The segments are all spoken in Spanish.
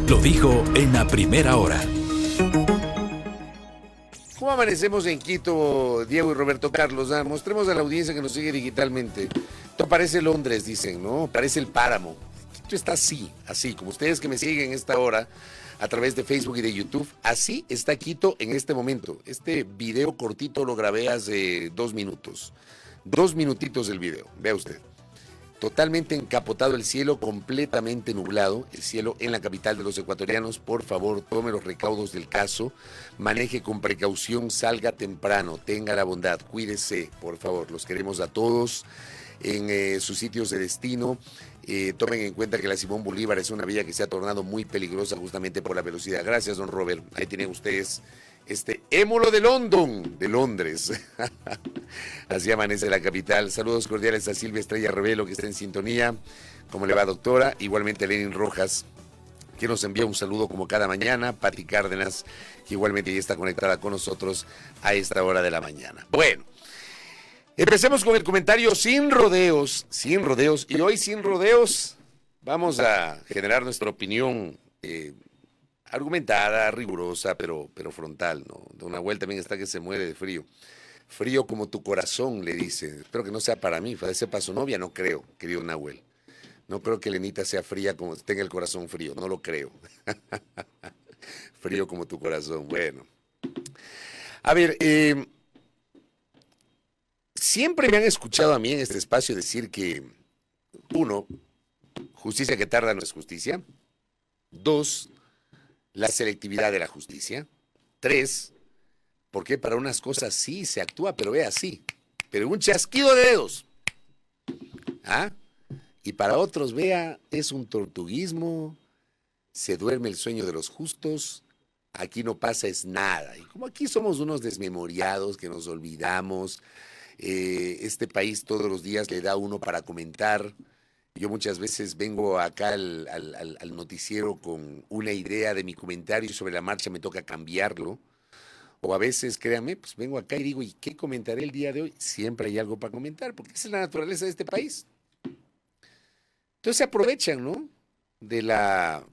Lo dijo en la primera hora. ¿Cómo amanecemos en Quito, Diego y Roberto Carlos? Mostremos a la audiencia que nos sigue digitalmente. Esto parece Londres, dicen, ¿no? Parece el Páramo. Quito está así, como ustedes que me siguen esta hora a través de Facebook y de YouTube. Así está Quito en este momento. Este video cortito lo grabé hace 2 minutos. 2 minutitos el video, vea usted. Totalmente encapotado el cielo, completamente nublado, el cielo en la capital de los ecuatorianos. Por favor, tome los recaudos del caso, maneje con precaución, salga temprano, tenga la bondad, cuídese, por favor, los queremos a todos en sus sitios de destino. Tomen en cuenta que la Simón Bolívar es una vía que se ha tornado muy peligrosa justamente por la velocidad. Gracias, don Robert. Ahí tienen ustedes este émulo de Londres. Así amanece la capital. Saludos cordiales a Silvia Estrella Revelo, que está en sintonía. ¿Cómo le va, doctora? Igualmente a Lenin Rojas, que nos envía un saludo como cada mañana. Pati Cárdenas, que igualmente ya está conectada con nosotros a esta hora de la mañana. Bueno, empecemos con el comentario sin rodeos. Y hoy sin rodeos vamos a generar nuestra opinión argumentada, rigurosa, pero frontal, ¿no? Don Nahuel también está que se muere de frío. Frío como tu corazón, le dice. Espero que no sea para mí, parece para su novia, no creo, querido Nahuel. No creo que Lenita sea fría como tenga el corazón frío, no lo creo. Frío como tu corazón, bueno. A ver, siempre me han escuchado a mí en este espacio decir que, 1, justicia que tarda no es justicia. 2, la selectividad de la justicia. 3, porque para unas cosas sí se actúa, pero ve así, pero un chasquido de dedos. ¿Ah? Y para otros, vea, es un tortuguismo, se duerme el sueño de los justos, aquí no pasa es nada. Y como aquí somos unos desmemoriados que nos olvidamos, este país todos los días le da uno para comentar. Yo muchas veces vengo acá al noticiero con una idea de mi comentario y sobre la marcha me toca cambiarlo. O a veces, créanme, pues vengo acá y digo, ¿y qué comentaré el día de hoy? Siempre hay algo para comentar, porque esa es la naturaleza de este país. Entonces se aprovechan, ¿no? De la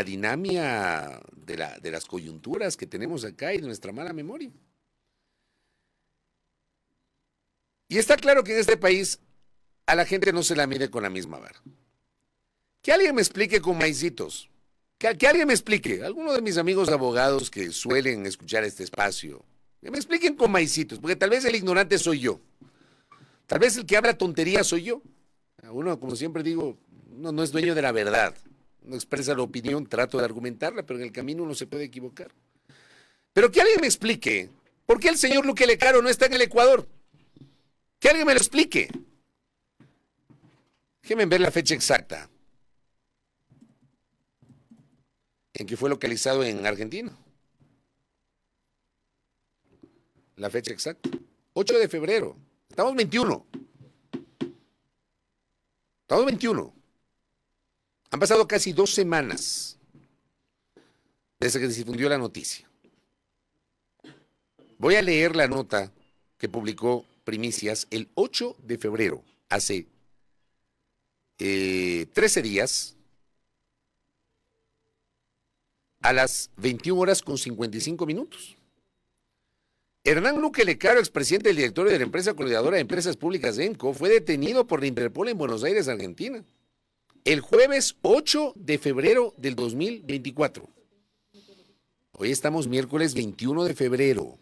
dinámica, de las coyunturas que tenemos acá y de nuestra mala memoria. Y está claro que en este país a la gente no se la mide con la misma vara. Que alguien me explique con maicitos. Que alguien me explique. Algunos de mis amigos abogados que suelen escuchar este espacio, que me expliquen con maicitos, porque tal vez el ignorante soy yo. Tal vez el que habla tontería soy yo. Uno, como siempre digo, uno no es dueño de la verdad. Uno expresa la opinión, trato de argumentarla, pero en el camino uno se puede equivocar. Pero que alguien me explique por qué el señor Luque Lecaro no está en el Ecuador. Que alguien me lo explique. Déjenme ver la fecha exacta en que fue localizado en Argentina. La fecha exacta. 8 de febrero. Estamos 21. Estamos 21. Han pasado casi 2 semanas desde que se difundió la noticia. Voy a leer la nota que publicó Primicias el 8 de febrero, hace 13 días, a las 21 horas con 55 minutos. Hernán Luque Lecaro, expresidente del directorio de la empresa coordinadora de empresas públicas ENCO, fue detenido por la Interpol en Buenos Aires, Argentina, el jueves 8 de febrero del 2024. Hoy estamos miércoles 21 de febrero.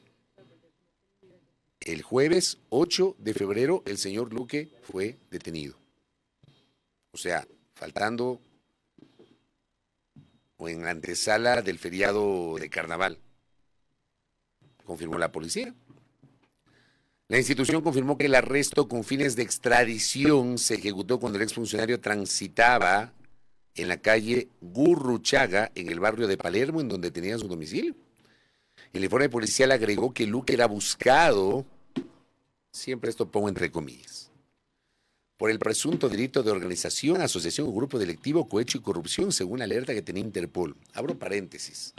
El jueves 8 de febrero el señor Luque fue detenido. O sea, faltando o en antesala del feriado de carnaval, confirmó la policía. La institución confirmó que el arresto con fines de extradición se ejecutó cuando el exfuncionario transitaba en la calle Gurruchaga, en el barrio de Palermo, en donde tenía su domicilio. El informe policial agregó que Luque era buscado, siempre esto pongo entre comillas, por el presunto delito de organización, asociación o grupo delictivo, cohecho y corrupción, según la alerta que tenía Interpol. Abro paréntesis.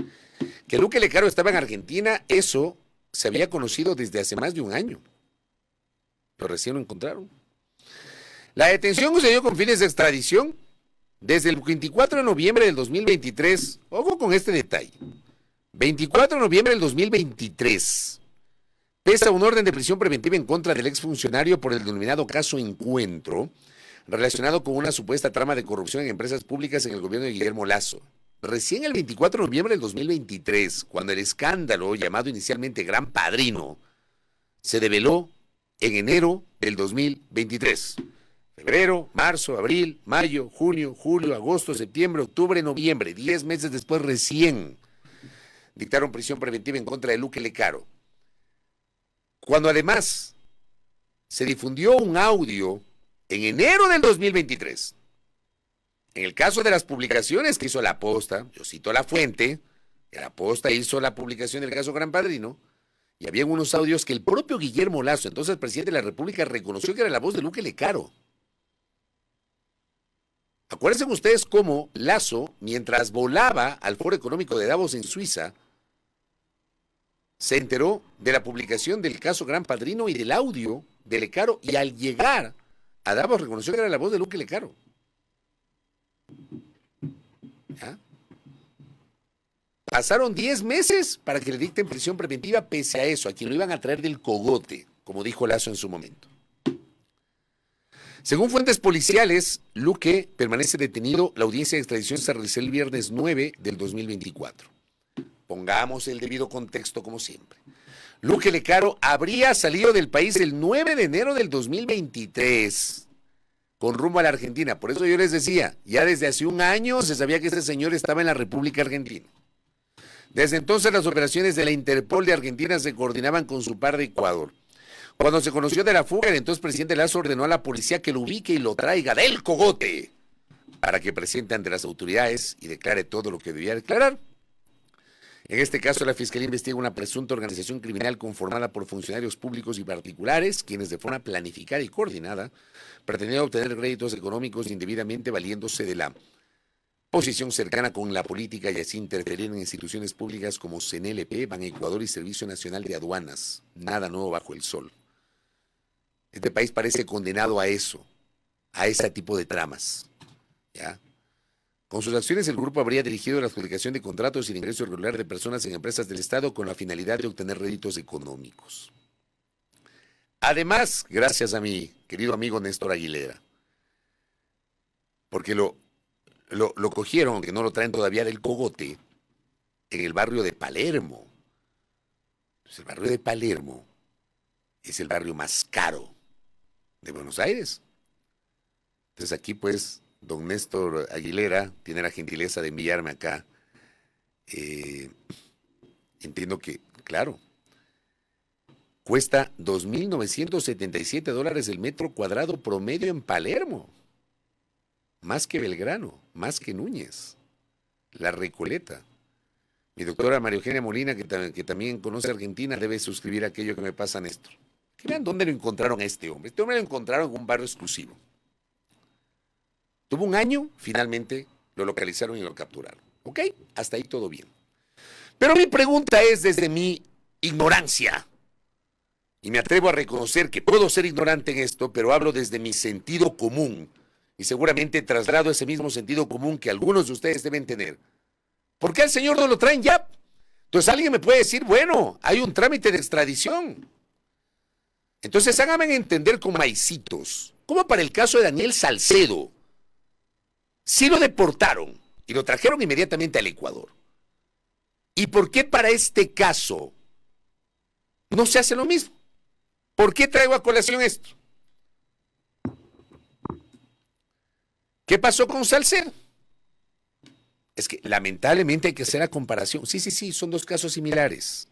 Que Luque Lecaro estaba en Argentina, eso se había conocido desde hace más de un año. Pero recién lo encontraron. La detención sucedió con fines de extradición desde el 24 de noviembre del 2023, ojo con este detalle, 24 de noviembre del 2023, pesa un orden de prisión preventiva en contra del exfuncionario por el denominado caso Encuentro, relacionado con una supuesta trama de corrupción en empresas públicas en el gobierno de Guillermo Lasso. Recién el 24 de noviembre del 2023, cuando el escándalo, llamado inicialmente Gran Padrino, se develó en enero del 2023. Febrero, marzo, abril, mayo, junio, julio, agosto, septiembre, octubre, noviembre. 10 meses después recién dictaron prisión preventiva en contra de Luque Lecaro. Cuando además se difundió un audio en enero del 2023, en el caso de las publicaciones que hizo La Posta, yo cito la fuente, que La Posta hizo la publicación del caso Gran Padrino, y había unos audios que el propio Guillermo Lasso, entonces presidente de la República, reconoció que era la voz de Luque Lecaro. Acuérdense ustedes cómo Lasso, mientras volaba al Foro Económico de Davos en Suiza, se enteró de la publicación del caso Gran Padrino y del audio de Lecaro, y al llegar a Davos reconoció que era la voz de Luque Lecaro. ¿Ya? Pasaron 10 meses para que le dicten prisión preventiva, pese a eso, a quien lo iban a traer del cogote, como dijo Lasso en su momento. Según fuentes policiales, Luque permanece detenido. La audiencia de extradición se realizó el viernes 9 del 2024. Pongamos el debido contexto como siempre. Luque Lecaro habría salido del país el 9 de enero del 2023 con rumbo a la Argentina. Por eso yo les decía, ya desde hace un año se sabía que este señor estaba en la República Argentina. Desde entonces las operaciones de la Interpol de Argentina se coordinaban con su par de Ecuador. Cuando se conoció de la fuga, el entonces presidente Lasso ordenó a la policía que lo ubique y lo traiga del cogote para que presente ante las autoridades y declare todo lo que debía declarar. En este caso, la Fiscalía investiga una presunta organización criminal conformada por funcionarios públicos y particulares, quienes de forma planificada y coordinada pretendían obtener créditos económicos indebidamente valiéndose de la posición cercana con la política y así interferir en instituciones públicas como CNLP, Banecuador y Servicio Nacional de Aduanas. Nada nuevo bajo el sol. Este país parece condenado a eso, a ese tipo de tramas. ¿Ya? Con sus acciones, el grupo habría dirigido la adjudicación de contratos y el ingreso irregular de personas en empresas del Estado con la finalidad de obtener réditos económicos. Además, gracias a mi querido amigo Néstor Aguilera, porque lo cogieron, aunque no lo traen todavía del cogote, en el barrio de Palermo. Pues el barrio de Palermo es el barrio más caro de Buenos Aires. Entonces aquí pues don Néstor Aguilera tiene la gentileza de enviarme acá. Entiendo que, claro, cuesta $2,977 el metro cuadrado promedio en Palermo. Más que Belgrano, más que Núñez, La Recoleta. Mi doctora María Eugenia Molina, que también conoce Argentina, debe suscribir aquello que me pasa a Néstor. Que vean dónde lo encontraron a este hombre. Este hombre lo encontraron en un barrio exclusivo. Tuvo un año, finalmente lo localizaron y lo capturaron. ¿Ok? Hasta ahí todo bien. Pero mi pregunta es desde mi ignorancia. Y me atrevo a reconocer que puedo ser ignorante en esto, pero hablo desde mi sentido común. Y seguramente traslado ese mismo sentido común que algunos de ustedes deben tener. ¿Por qué al señor no lo traen ya? Entonces alguien me puede decir, bueno, hay un trámite de extradición. Entonces háganme entender con maicitos. ¿Cómo para el caso de Daniel Salcedo sí lo deportaron y lo trajeron inmediatamente al Ecuador? ¿Y por qué para este caso no se hace lo mismo? ¿Por qué traigo a colación esto? ¿Qué pasó con Salcedo? Es que lamentablemente hay que hacer la comparación. Sí, son dos casos similares.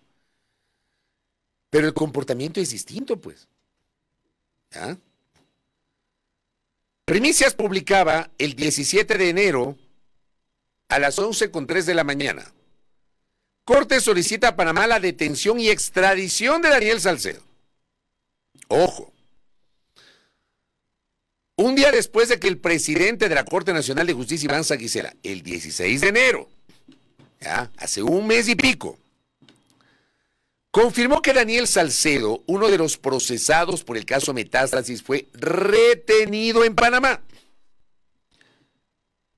Pero el comportamiento es distinto, pues. ¿Ya? Primicias publicaba el 17 de enero a las 11:03 de la mañana. Corte solicita a Panamá la detención y extradición de Daniel Salcedo. Ojo. Un día después de que el presidente de la Corte Nacional de Justicia, Iván Saguicela, el 16 de enero, ¿ya? Hace un mes y pico, confirmó que Daniel Salcedo, uno de los procesados por el caso Metástasis, fue retenido en Panamá.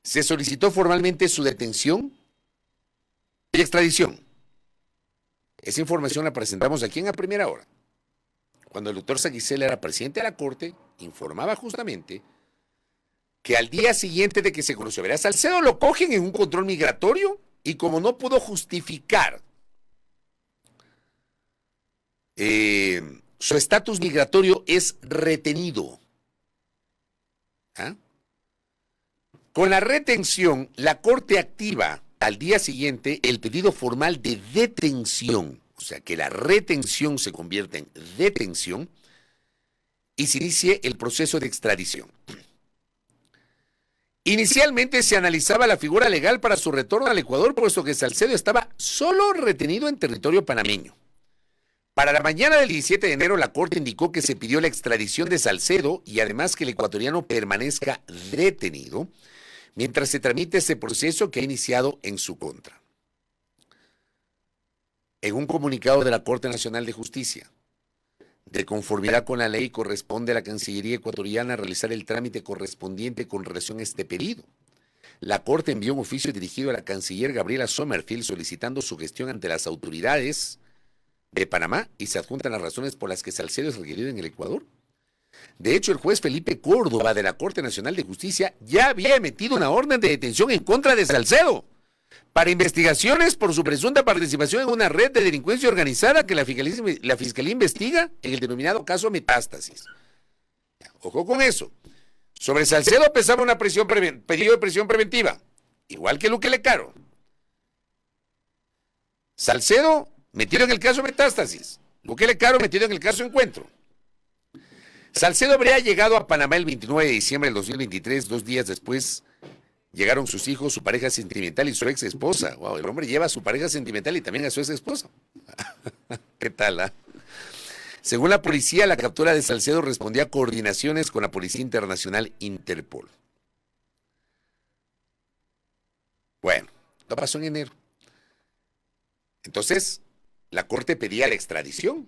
Se solicitó formalmente su detención y extradición. Esa información la presentamos aquí en A Primera Hora. Cuando el doctor Saguicela era presidente de la Corte, informaba justamente que al día siguiente de que se conoció, verás, Salcedo lo cogen en un control migratorio y como no pudo justificar su estatus migratorio, es retenido. ¿Ah? Con la retención, la Corte activa al día siguiente el pedido formal de detención, o sea que la retención se convierte en detención y se inicie el proceso de extradición. Inicialmente se analizaba la figura legal para su retorno al Ecuador, puesto que Salcedo estaba solo retenido en territorio panameño. Para la mañana del 17 de enero, la Corte indicó que se pidió la extradición de Salcedo y además que el ecuatoriano permanezca detenido mientras se tramite ese proceso que ha iniciado en su contra. En un comunicado de la Corte Nacional de Justicia, de conformidad con la ley, corresponde a la Cancillería ecuatoriana realizar el trámite correspondiente con relación a este pedido. La Corte envió un oficio dirigido a la canciller Gabriela Sommerfield solicitando su gestión ante las autoridades de Panamá y se adjuntan las razones por las que Salcedo es requerido en el Ecuador. De hecho, el juez Felipe Córdoba de la Corte Nacional de Justicia ya había emitido una orden de detención en contra de Salcedo para investigaciones por su presunta participación en una red de delincuencia organizada que la Fiscalía investiga en el denominado caso Metástasis. Ojo con eso. Sobre Salcedo pesaba una pedido de prisión preventiva, igual que Luque Lecaro. Salcedo metido en el caso Metástasis, Luque Lecaro metido en el caso Encuentro. Salcedo habría llegado a Panamá el 29 de diciembre del 2023, 2 días después llegaron sus hijos, su pareja sentimental y su ex esposa. Wow, el hombre lleva a su pareja sentimental y también a su ex esposa. ¿Qué tal? Ah? Según la policía, la captura de Salcedo respondía a coordinaciones con la Policía Internacional Interpol. Bueno, esto pasó en enero. Entonces, la Corte pedía la extradición.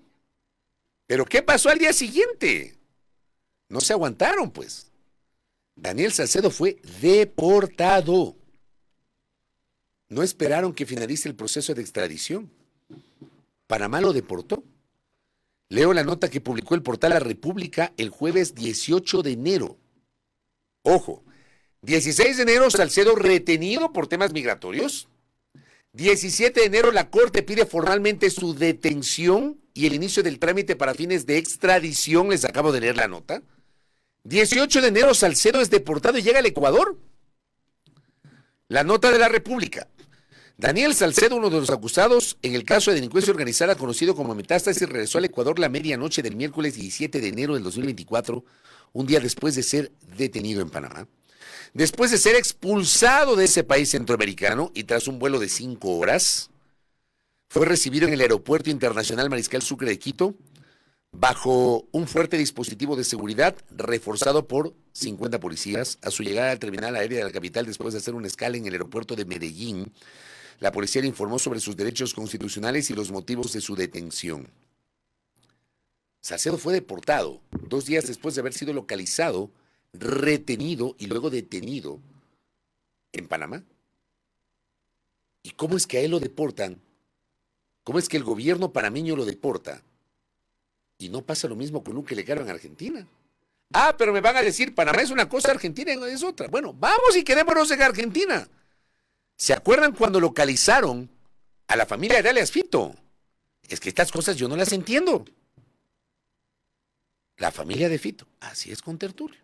¿Pero qué pasó al día siguiente? No se aguantaron, pues. Daniel Salcedo fue deportado. No esperaron que finalice el proceso de extradición. Panamá lo deportó. Leo la nota que publicó el portal La República el jueves 18 de enero. Ojo, 16 de enero Salcedo retenido por temas migratorios. 17 de enero la Corte pide formalmente su detención y el inicio del trámite para fines de extradición. Les acabo de leer la nota. 18 de enero Salcedo es deportado y llega al Ecuador. La nota de La República. Daniel Salcedo, uno de los acusados en el caso de delincuencia organizada conocido como Metástasis, regresó al Ecuador la medianoche del miércoles 17 de enero del 2024, un día después de ser detenido en Panamá. Después de ser expulsado de ese país centroamericano y tras un vuelo de 5 horas, fue recibido en el Aeropuerto Internacional Mariscal Sucre de Quito bajo un fuerte dispositivo de seguridad reforzado por 50 policías. A su llegada al terminal aéreo de la capital, después de hacer una escala en el aeropuerto de Medellín, la policía le informó sobre sus derechos constitucionales y los motivos de su detención. Salcedo fue deportado 2 días después de haber sido localizado, retenido y luego detenido en Panamá. ¿Y cómo es que a él lo deportan? ¿Cómo es que el gobierno panameño lo deporta? Y no pasa lo mismo con Luque Lecaro en Argentina. Ah, pero me van a decir, Panamá es una cosa, Argentina es otra. Bueno, vamos y quedémonos en Argentina. ¿Se acuerdan cuando localizaron a la familia de alias Fito? Es que estas cosas yo no las entiendo. La familia de Fito, así es con Tertulio.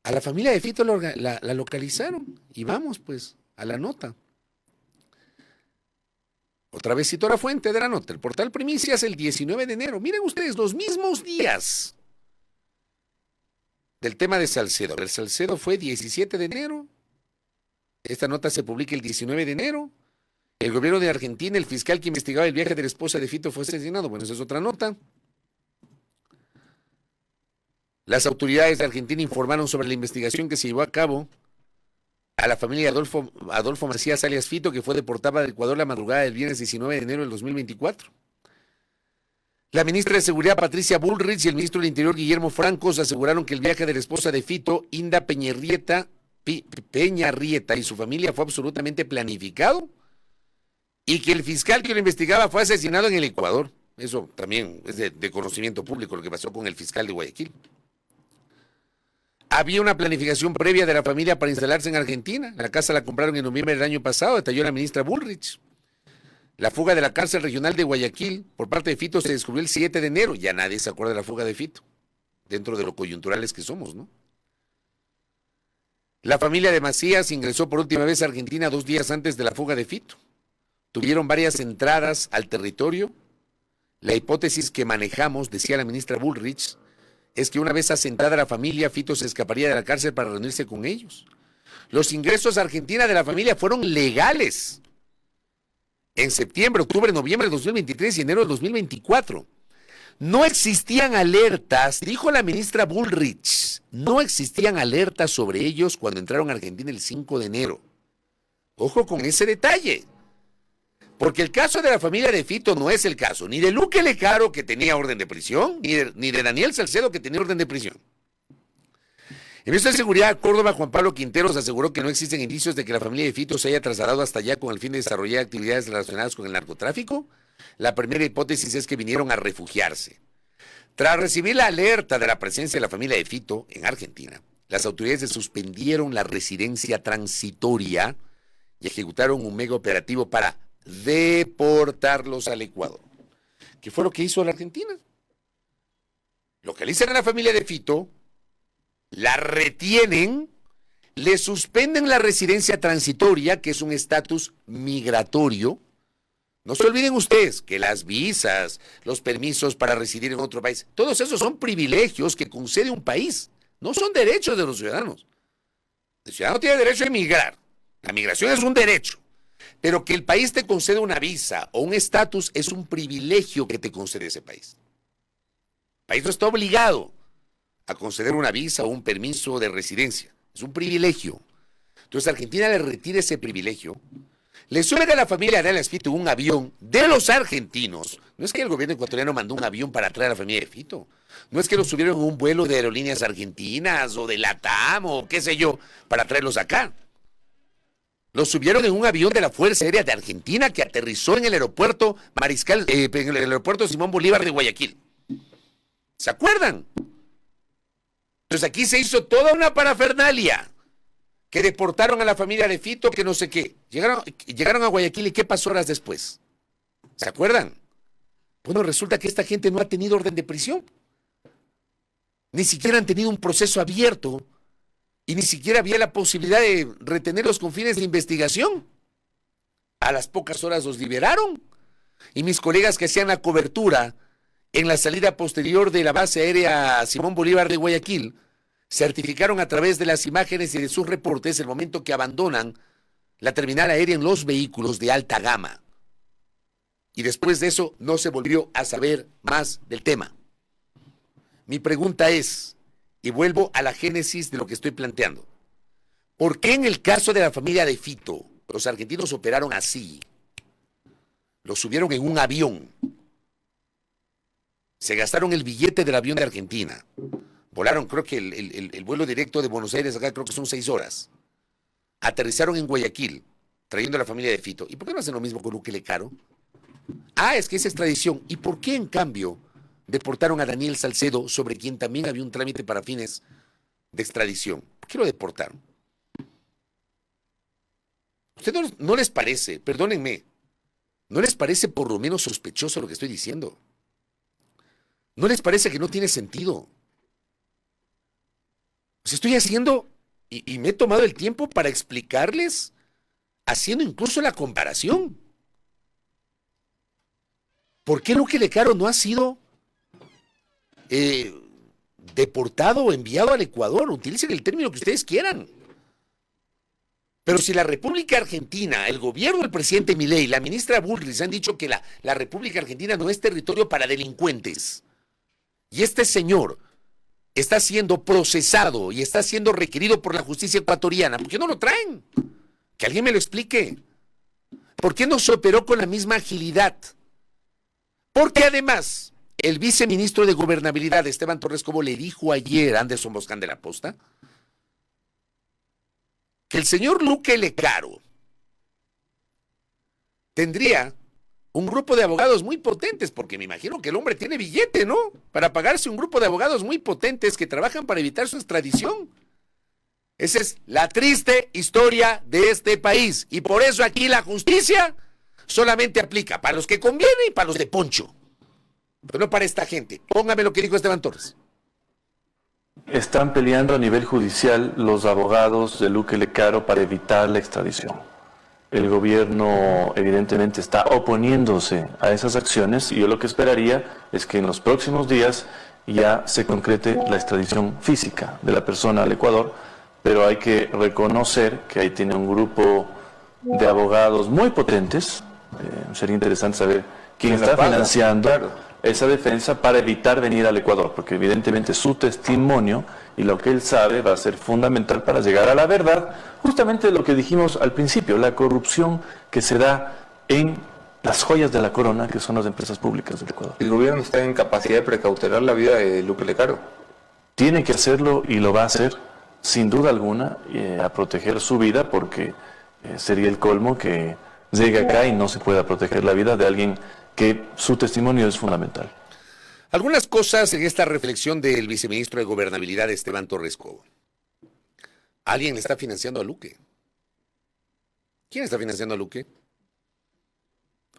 A la familia de Fito la localizaron y vamos pues a la nota. Otra vez cito la fuente de la nota, el portal Primicias el 19 de enero. Miren ustedes, los mismos días del tema de Salcedo. A ver, Salcedo fue 17 de enero. Esta nota se publica el 19 de enero. El gobierno de Argentina, el fiscal que investigaba el viaje de la esposa de Fito fue asesinado. Bueno, esa es otra nota. Las autoridades de Argentina informaron sobre la investigación que se llevó a cabo a la familia de Adolfo Macías alias Fito, que fue deportada de Ecuador la madrugada del viernes 19 de enero del 2024. La ministra de Seguridad, Patricia Bullrich, y el ministro del Interior, Guillermo Francos, aseguraron que el viaje de la esposa de Fito, Inda Peñarrieta, y su familia fue absolutamente planificado y que el fiscal que lo investigaba fue asesinado en el Ecuador. Eso también es de conocimiento público, lo que pasó con el fiscal de Guayaquil. Había una planificación previa de la familia para instalarse en Argentina. La casa la compraron en noviembre del año pasado, detalló la ministra Bullrich. La fuga de la cárcel regional de Guayaquil por parte de Fito se descubrió el 7 de enero. Ya nadie se acuerda de la fuga de Fito, dentro de lo coyunturales que somos, ¿no? La familia de Macías ingresó por última vez a Argentina 2 días antes de la fuga de Fito. Tuvieron varias entradas al territorio. La hipótesis que manejamos, decía la ministra Bullrich, es que una vez asentada la familia, Fito se escaparía de la cárcel para reunirse con ellos. Los ingresos a Argentina de la familia fueron legales. En septiembre, octubre, noviembre de 2023 y enero de 2024. No existían alertas, dijo la ministra Bullrich, no existían alertas sobre ellos cuando entraron a Argentina el 5 de enero. Ojo con ese detalle. Porque el caso de la familia de Fito no es el caso ni de Luque Lecaro, que tenía orden de prisión, ni de Daniel Salcedo, que tenía orden de prisión. El ministro de Seguridad Córdoba, Juan Pablo Quinteros, aseguró que no existen indicios de que la familia de Fito se haya trasladado hasta allá con el fin de desarrollar actividades relacionadas con el narcotráfico. La primera hipótesis es que vinieron a refugiarse. Tras recibir la alerta de la presencia de la familia de Fito en Argentina, las autoridades suspendieron la residencia transitoria y ejecutaron un mega operativo para deportarlos al Ecuador. ¿Qué fue lo que hizo la Argentina? Localizan a la familia de Fito, la retienen, le suspenden la residencia transitoria, que es un estatus migratorio. No se olviden ustedes que las visas, los permisos para residir en otro país, todos esos son privilegios que concede un país, no son derechos de los ciudadanos. El ciudadano tiene derecho a emigrar, la migración es un derecho, pero que el país te conceda una visa o un estatus es un privilegio que te concede ese país. El país no está obligado a conceder una visa o un permiso de residencia, es un privilegio. Entonces Argentina le retira ese privilegio, le sube a la familia de Alan Fito un avión de los argentinos. No es que el gobierno ecuatoriano mandó un avión para traer a la familia de Fito, no es que los subieron en un vuelo de aerolíneas argentinas o de LATAM o qué sé yo, para traerlos acá. Los subieron en un avión de la Fuerza Aérea de Argentina que aterrizó en el aeropuerto en el aeropuerto Simón Bolívar de Guayaquil. ¿Se acuerdan? Entonces aquí se hizo toda una parafernalia, que deportaron a la familia de Fito, que no sé qué. Llegaron a Guayaquil, ¿y qué pasó horas después? ¿Se acuerdan? Bueno, resulta que esta gente no ha tenido orden de prisión. Ni siquiera han tenido un proceso abierto y ni siquiera había la posibilidad de retenerlos con fines de investigación. A las pocas horas los liberaron. Y mis colegas que hacían la cobertura en la salida posterior de la base aérea Simón Bolívar de Guayaquil certificaron a través de las imágenes y de sus reportes el momento que abandonan la terminal aérea en los vehículos de alta gama. Y después de eso no se volvió a saber más del tema. Mi pregunta es, y vuelvo a la génesis de lo que estoy planteando, ¿por qué en el caso de la familia de Fito los argentinos operaron así? Los subieron en un avión, se gastaron el billete del avión de Argentina, volaron, creo que el vuelo directo de Buenos Aires acá creo que son 6 horas, aterrizaron en Guayaquil trayendo a la familia de Fito. ¿Y por qué no hacen lo mismo con Luque Lecaro? Ah, es que es extradición. ¿Y por qué en cambio deportaron a Daniel Salcedo, sobre quien también había un trámite para fines de extradición? ¿Por qué lo deportaron? ¿Usted no les parece, perdónenme, no les parece por lo menos sospechoso lo que estoy diciendo? ¿No les parece que no tiene sentido? Pues estoy haciendo, y me he tomado el tiempo para explicarles, haciendo incluso la comparación. ¿Por qué Luque Lecaro no ha sido deportado o enviado al Ecuador? Utilicen el término que ustedes quieran. Pero si la República Argentina, el gobierno del presidente Milei, la ministra Bullrich han dicho que la República Argentina no es territorio para delincuentes, y este señor está siendo procesado y está siendo requerido por la justicia ecuatoriana, ¿por qué no lo traen? Que alguien me lo explique. ¿Por qué no se operó con la misma agilidad? Porque además, El viceministro de Gobernabilidad, Esteban Torres Cobo, le dijo ayer a Anderson Boscán de la Posta que el señor Luque Lecaro tendría un grupo de abogados muy potentes, porque me imagino que el hombre tiene billete, ¿no? Para pagarse un grupo de abogados muy potentes que trabajan para evitar su extradición. Esa es la triste historia de este país. Y por eso aquí la justicia solamente aplica para los que conviene y para los de poncho. Pero no para esta gente. Póngame lo que dijo Esteban Torres. Están peleando a nivel judicial los abogados de Luque Lecaro para evitar la extradición. El gobierno evidentemente está oponiéndose a esas acciones y yo lo que esperaría es que en los próximos días ya se concrete la extradición física de la persona al Ecuador, pero hay que reconocer que ahí tiene un grupo de abogados muy potentes. Sería interesante saber quién está financiando esa defensa para evitar venir al Ecuador, porque evidentemente su testimonio y lo que él sabe va a ser fundamental para llegar a la verdad, justamente lo que dijimos al principio, la corrupción que se da en las joyas de la corona, que son las empresas públicas del Ecuador. ¿El gobierno está en capacidad de precautelar la vida de Luque Lecaro? Tiene que hacerlo y lo va a hacer, sin duda alguna, a proteger su vida, porque sería el colmo que llegue acá y no se pueda proteger la vida de alguien que su testimonio es fundamental. Algunas cosas en esta reflexión del viceministro de Gobernabilidad, Esteban Torres Cobo. ¿Alguien le está financiando a Luque? ¿Quién está financiando a Luque?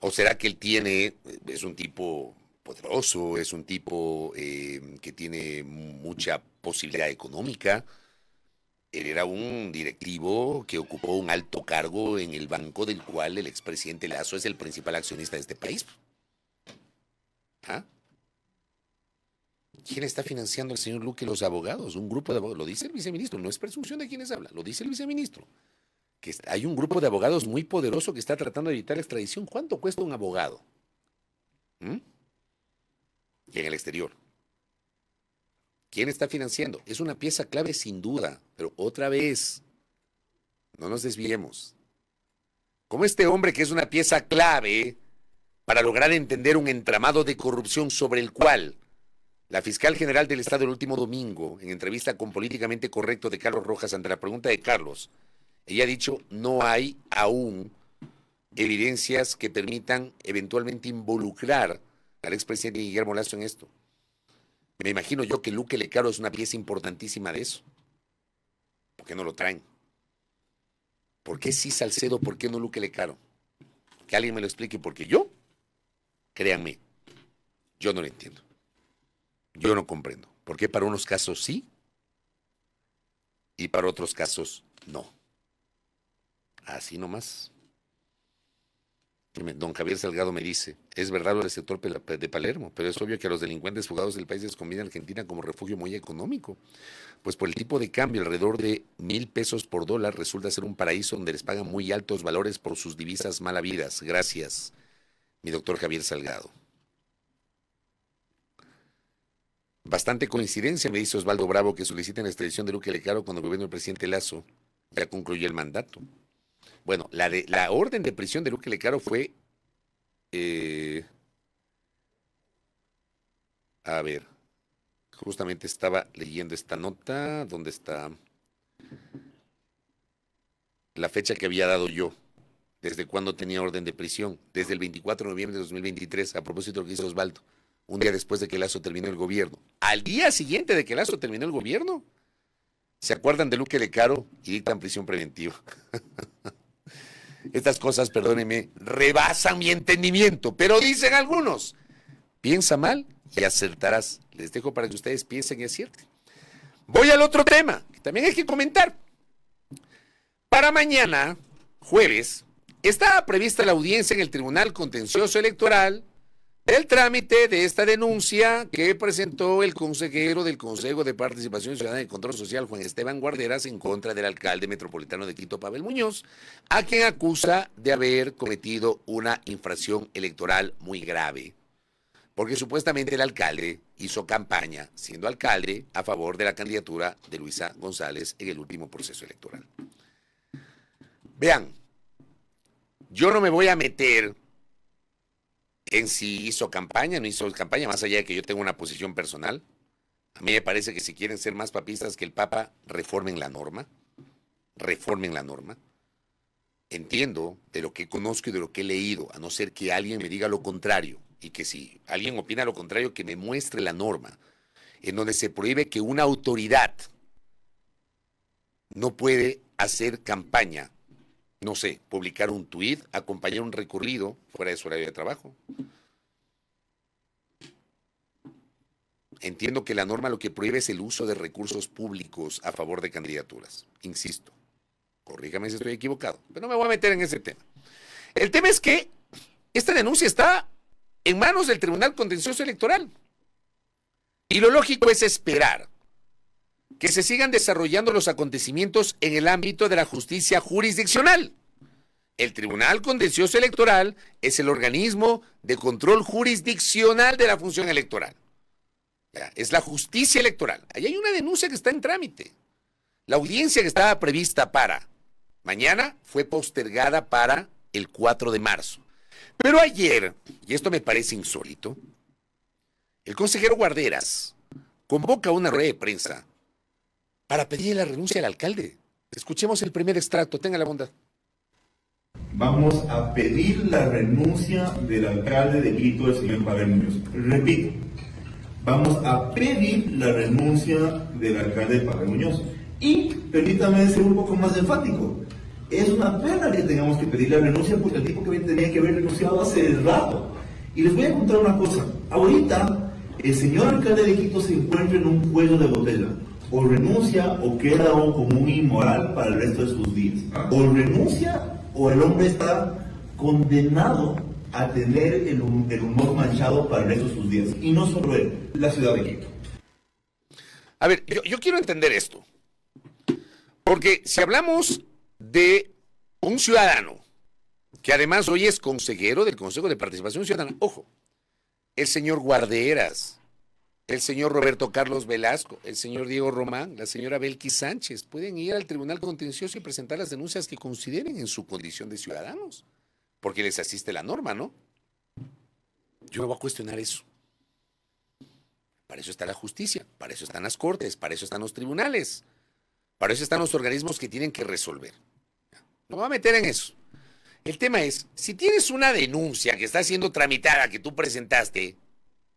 ¿O será que él es un tipo poderoso, es un tipo que tiene mucha posibilidad económica? Él era un directivo que ocupó un alto cargo en el banco del cual el expresidente Lazo es el principal accionista de este país. ¿Ah? ¿Quién está financiando al señor Luque? Los abogados, un grupo de abogados. Lo dice el viceministro, no es presunción de quienes hablan, lo dice el viceministro. Que hay un grupo de abogados muy poderoso que está tratando de evitar la extradición. ¿Cuánto cuesta un abogado? Y en el exterior. ¿Quién está financiando? Es una pieza clave sin duda, pero otra vez, no nos desviemos. Como este hombre que es una pieza clave para lograr entender un entramado de corrupción sobre el cual la fiscal general del Estado el último domingo, en entrevista con Políticamente Correcto de Carlos Rojas ante la pregunta de Carlos, ella ha dicho, no hay aún evidencias que permitan eventualmente involucrar al expresidente Guillermo Lasso en esto. Me imagino yo que Luque Lecaro es una pieza importantísima de eso. ¿Por qué no lo traen? ¿Por qué sí Salcedo? ¿Por qué no Luque Lecaro? Que alguien me lo explique, porque yo, créanme, yo no lo entiendo. Yo no comprendo. ¿Por qué para unos casos sí y para otros casos no? Así nomás. Don Javier Salgado me dice, es verdad lo del sector de Palermo, pero es obvio que a los delincuentes fugados del país les conviene a Argentina como refugio muy económico. Pues por el tipo de cambio, alrededor de 1,000 pesos por dólar, resulta ser un paraíso donde les pagan muy altos valores por sus divisas mal habidas. Gracias, mi doctor Javier Salgado. Bastante coincidencia, me dice Osvaldo Bravo, que soliciten la extradición de Luque Lecaro cuando el gobierno del presidente Lasso ya concluyó el mandato. Bueno, la orden de prisión de Luque Lecaro fue, a ver, justamente estaba leyendo esta nota, ¿dónde está? La fecha que había dado yo, desde cuándo tenía orden de prisión, desde el 24 de noviembre de 2023, a propósito de lo que hizo Osvaldo, un día después de que Lasso terminó el gobierno. Al día siguiente de que Lasso terminó el gobierno, se acuerdan de Luque Lecaro y dictan prisión preventiva. Estas cosas, perdónenme, rebasan mi entendimiento, pero dicen algunos, piensa mal y acertarás. Les dejo para que ustedes piensen y acierten. Voy al otro tema, que también hay que comentar. Para mañana, jueves, está prevista la audiencia en el Tribunal Contencioso Electoral del trámite de esta denuncia que presentó el consejero del Consejo de Participación Ciudadana y Control Social, Juan Esteban Guarderas, en contra del alcalde metropolitano de Quito, Pavel Muñoz, a quien acusa de haber cometido una infracción electoral muy grave, porque supuestamente el alcalde hizo campaña, siendo alcalde, a favor de la candidatura de Luisa González en el último proceso electoral. Vean, yo no me voy a meter en si hizo campaña, no hizo campaña, más allá de que yo tengo una posición personal. A mí me parece que si quieren ser más papistas que el Papa, reformen la norma. Reformen la norma. Entiendo de lo que conozco y de lo que he leído, a no ser que alguien me diga lo contrario, y que si alguien opina lo contrario, que me muestre la norma, en donde se prohíbe que una autoridad no puede hacer campaña, no sé, publicar un tuit, acompañar un recorrido fuera de su horario de trabajo. Entiendo que la norma lo que prohíbe es el uso de recursos públicos a favor de candidaturas. Insisto, corrígame si estoy equivocado, pero no me voy a meter en ese tema. El tema es que esta denuncia está en manos del Tribunal Contencioso Electoral. Y lo lógico es esperar que se sigan desarrollando los acontecimientos en el ámbito de la justicia jurisdiccional. El Tribunal Contencioso Electoral es el organismo de control jurisdiccional de la función electoral. Ya, es la justicia electoral. Ahí hay una denuncia que está en trámite. La audiencia que estaba prevista para mañana fue postergada para el 4 de marzo. Pero ayer, y esto me parece insólito, el consejero Guarderas convoca una rueda de prensa para pedir la renuncia del alcalde. Escuchemos el primer extracto, tenga la bondad. Vamos a pedir la renuncia del alcalde de Quito, el señor Pavel Muñoz. Repito, vamos a pedir la renuncia del alcalde Pavel Muñoz. Y permítame ser un poco más enfático. Es una pena que tengamos que pedir la renuncia porque el tipo que tenía que haber renunciado hace rato. Y les voy a contar una cosa. Ahorita, el señor alcalde de Quito se encuentra en un cuello de botella. O renuncia o queda como un inmoral para el resto de sus días. O renuncia o el hombre está condenado a tener el humor manchado para el resto de sus días. Y no solo él, la ciudad de Quito. A ver, yo quiero entender esto. Porque si hablamos de un ciudadano, que además hoy es consejero del Consejo de Participación Ciudadana, ojo, el señor Guarderas, el señor Roberto Carlos Velasco, el señor Diego Román, la señora Belkis Sánchez, pueden ir al Tribunal Contencioso y presentar las denuncias que consideren en su condición de ciudadanos, porque les asiste la norma, ¿no? Yo no voy a cuestionar eso. Para eso está la justicia, para eso están las cortes, para eso están los tribunales, para eso están los organismos que tienen que resolver. No me voy a meter en eso. El tema es, si tienes una denuncia que está siendo tramitada, que tú presentaste,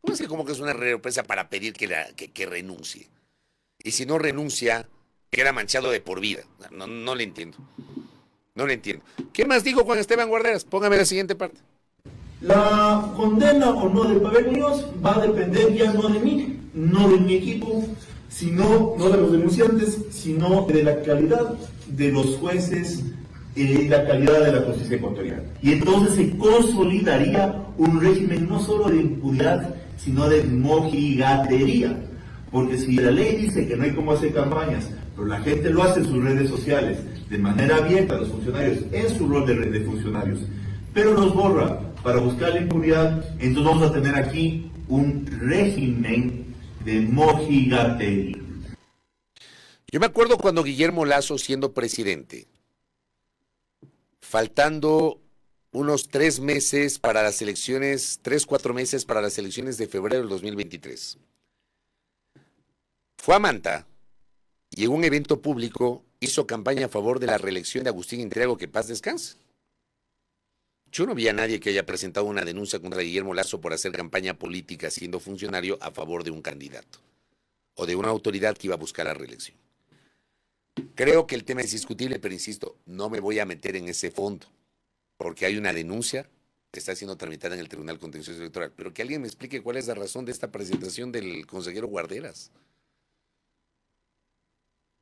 ¿cómo es que como que es una represa para pedir que renuncie? Y si no renuncia, queda manchado de por vida. No le entiendo. No le entiendo. ¿Qué más dijo Juan Esteban Guarderas? Póngame la siguiente parte. La condena o no de Pavel Muñoz va a depender ya no de mí, no de mi equipo, sino, no de los denunciantes, sino de la calidad de los jueces y la calidad de la justicia ecuatoriana. Y entonces se consolidaría un régimen no solo de impunidad, sino de mojigatería. Porque si la ley dice que no hay cómo hacer campañas, pero la gente lo hace en sus redes sociales, de manera abierta a los funcionarios, en su rol de funcionarios, pero los borra para buscar la impunidad, entonces vamos a tener aquí un régimen de mojigatería. Yo me acuerdo cuando Guillermo Lasso, siendo presidente, faltando unos 3 meses para las elecciones, 4 meses para las elecciones de febrero del 2023, fue a Manta y en un evento público hizo campaña a favor de la reelección de Agustín Intriago, que paz descanse. Yo no vi a nadie que haya presentado una denuncia contra Guillermo Lasso por hacer campaña política siendo funcionario a favor de un candidato o de una autoridad que iba a buscar la reelección. Creo que el tema es discutible, pero insisto, no me voy a meter en ese fondo, porque hay una denuncia que está siendo tramitada en el Tribunal Contencioso Electoral. Pero que alguien me explique cuál es la razón de esta presentación del consejero Guarderas.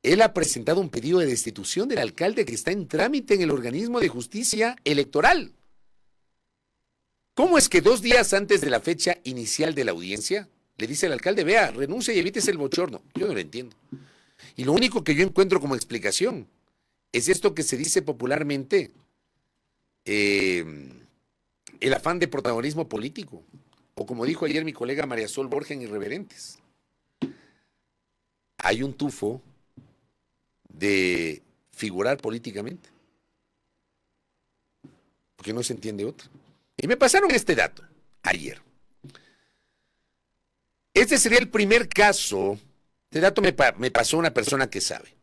Él ha presentado un pedido de destitución del alcalde que está en trámite en el organismo de justicia electoral. ¿Cómo es que 2 días antes de la fecha inicial de la audiencia le dice al alcalde, vea, renuncia y evítese el bochorno? Yo no lo entiendo. Y lo único que yo encuentro como explicación es esto que se dice popularmente, el afán de protagonismo político. O como dijo ayer mi colega María Sol Borja en Irreverentes, hay un tufo de figurar políticamente, porque no se entiende otra. Y me pasaron este dato. ayer. Este sería el primer caso, este dato me pasó una persona que sabe.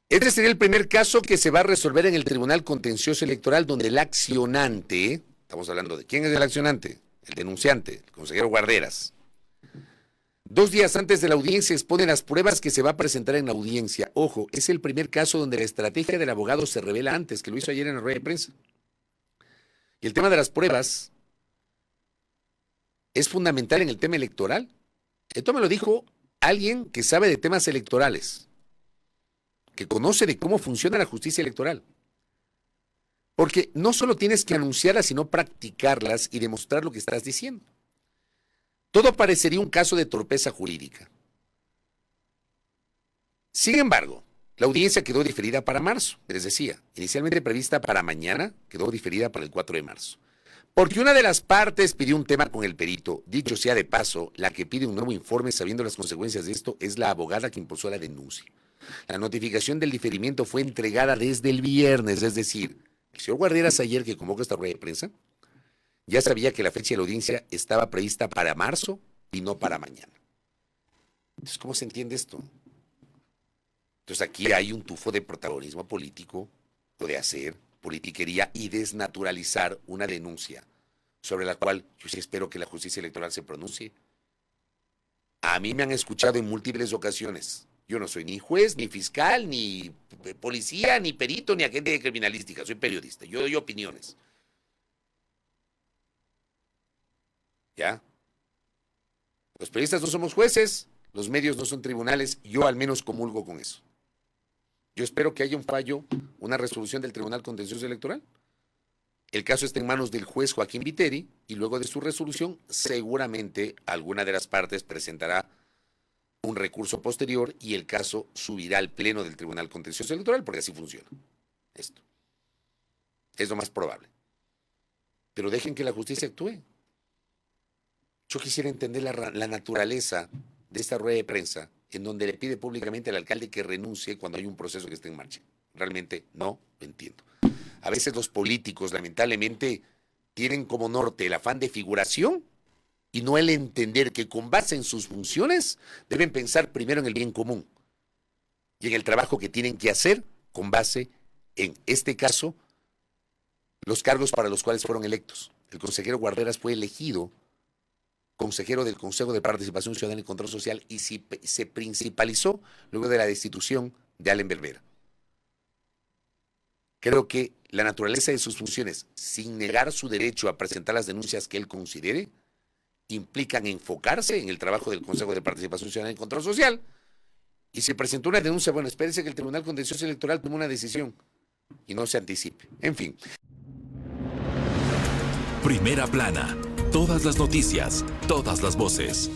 Este sería el primer caso que se va a resolver en el Tribunal Contencioso Electoral donde el accionante, estamos hablando de quién es el accionante, el denunciante, el consejero Guarderas, 2 días antes de la audiencia expone las pruebas que se va a presentar en la audiencia. Ojo, es el primer caso donde la estrategia del abogado se revela antes, que lo hizo ayer en la rueda de prensa. Y el tema de las pruebas es fundamental en el tema electoral. Esto me lo dijo alguien que sabe de temas electorales, que conoce de cómo funciona la justicia electoral. Porque no solo tienes que anunciarlas, sino practicarlas y demostrar lo que estás diciendo. Todo parecería un caso de torpeza jurídica. Sin embargo, la audiencia quedó diferida para marzo, les decía, inicialmente prevista para mañana, quedó diferida para el 4 de marzo. Porque una de las partes pidió un tema con el perito. Dicho sea de paso, la que pide un nuevo informe sabiendo las consecuencias de esto es la abogada que impulsó la denuncia. La notificación del diferimiento fue entregada desde el viernes, es decir, el señor Guarderas ayer que convocó esta rueda de prensa, ya sabía que la fecha de la audiencia estaba prevista para marzo y no para mañana. Entonces, ¿cómo se entiende esto? Entonces, aquí hay un tufo de protagonismo político, o de hacer politiquería y desnaturalizar una denuncia sobre la cual yo sí espero que la justicia electoral se pronuncie. A mí me han escuchado en múltiples ocasiones. Yo no soy ni juez, ni fiscal, ni policía, ni perito, ni agente de criminalística. Soy periodista. Yo doy opiniones. ¿Ya? Los periodistas no somos jueces, los medios no son tribunales, yo al menos comulgo con eso. Yo espero que haya un fallo, una resolución del Tribunal Contencioso Electoral. El caso está en manos del juez Joaquín Viteri y luego de su resolución seguramente alguna de las partes presentará un recurso posterior y el caso subirá al pleno del Tribunal Contencioso Electoral porque así funciona esto. Es lo más probable. Pero dejen que la justicia actúe. Yo quisiera entender la naturaleza de esta rueda de prensa en donde le pide públicamente al alcalde que renuncie cuando hay un proceso que está en marcha. Realmente no lo entiendo. A veces los políticos, lamentablemente, tienen como norte el afán de figuración y no el entender que con base en sus funciones deben pensar primero en el bien común y en el trabajo que tienen que hacer con base en este caso los cargos para los cuales fueron electos. El consejero Guarderas fue elegido consejero del Consejo de Participación Ciudadana y Control Social y se principalizó luego de la destitución de Allen Berbera. Creo que la naturaleza de sus funciones, sin negar su derecho a presentar las denuncias que él considere, implican enfocarse en el trabajo del Consejo de Participación Ciudadana y Control Social. Y si presentó una denuncia, bueno, espérese que el Tribunal Contencioso Electoral tome una decisión y no se anticipe. En fin. Primera plana. Todas las noticias, todas las voces.